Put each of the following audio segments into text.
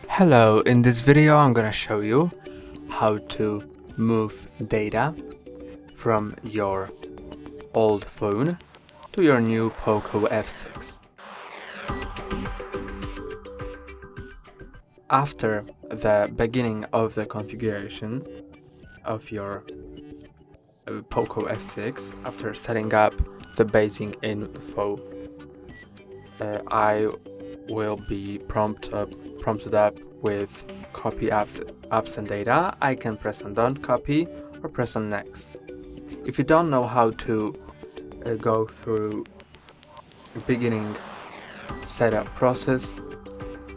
Hello, in this video I'm gonna show you how to move data from your old phone to your new POCO F6. After the beginning of the configuration of your POCO F6, after setting up the basic info, I will be prompted up with copy apps and data. I can press on don't copy or press on next. If you don't know how to go through beginning setup process,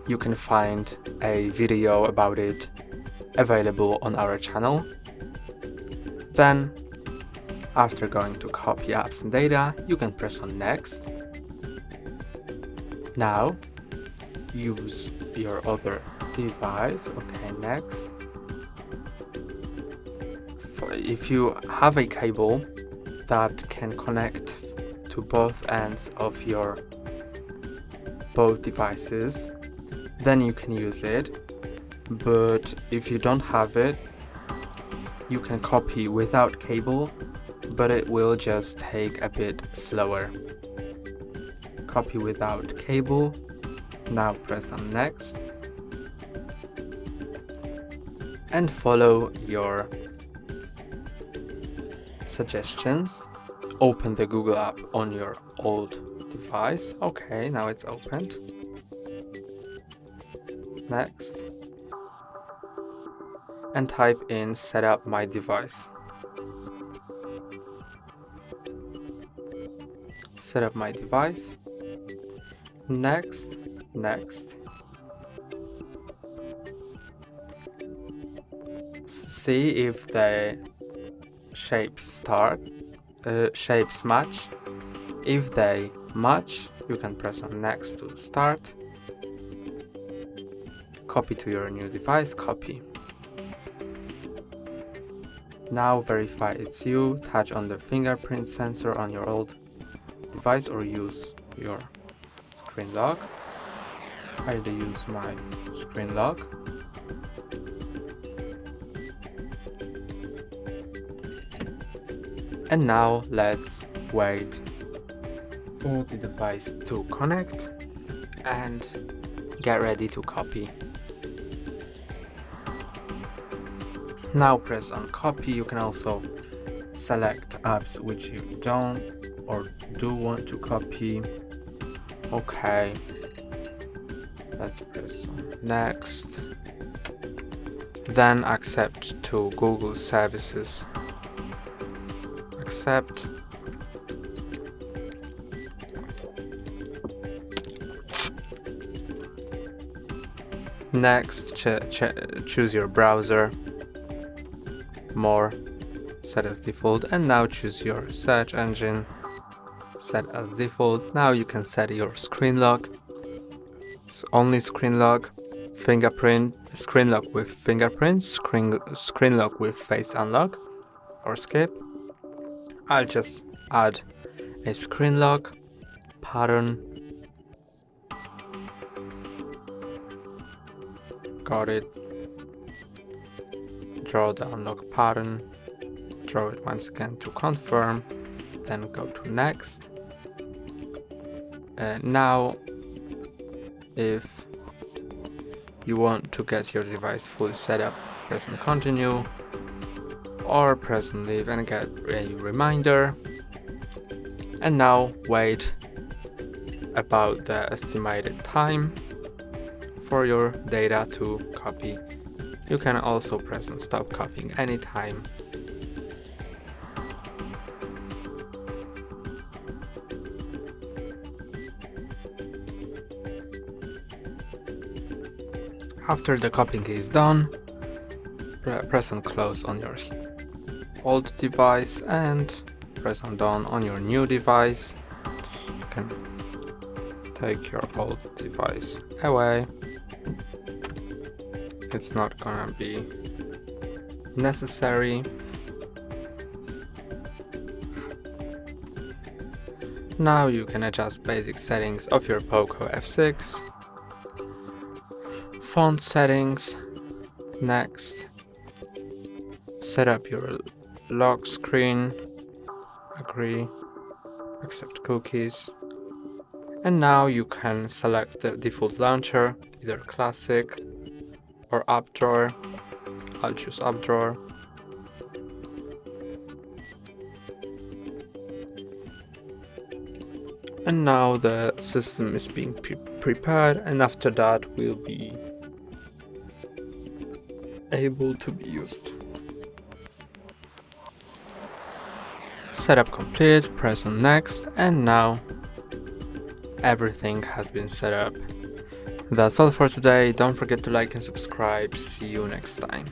you can find a video about it available on our channel. Then, after going to copy apps and data, you can press on next. Now, use your other device. Okay, next. If you have a cable that can connect to both ends of your both devices, then you can use it. But if you don't have it, you can copy without cable, but it will just take a bit slower. Copy without cable. Now press on next and follow your suggestions. Open the Google app on your old device. Okay, now it's opened. Next. And type in setup my device. Setup my device. Next. See if the shapes match. If they match, you can press on next to start. Copy to your new device, copy. Now verify it's you, touch on the fingerprint sensor on your old device or use your screen lock. I use my screen lock. And now let's wait for the device to connect and get ready to copy. Now press on copy. You can also select apps which you don't or do want to copy. Okay, let's press on next. Then accept to Google services. Accept. Next, choose your browser. More, set as default, and now choose your search engine. Set as default. Now you can set your screen lock. It's only screen lock, fingerprint, screen lock with fingerprints, screen lock with face unlock, or skip. I'll just add a screen lock pattern. Got it. Draw the unlock pattern. Draw it once again to confirm. Then go to next. Now, if you want to get your device fully set up, press on continue or press on leave and get a reminder. And now wait about the estimated time for your data to copy. You can also press on stop copying anytime. After the copying is done, press on close on your old device and press on done on your new device. You can take your old device away. It's not gonna be necessary. Now you can adjust basic settings of your POCO F6. font settings. Next, set up your lock screen. Agree. Accept cookies. And now you can select the default launcher, either classic or app drawer. I'll choose app drawer. And now the system is being prepared, and after that will be able to be used. Setup complete, press on next, and now everything has been set up. That's all for today. Don't forget to like and subscribe. See you next time.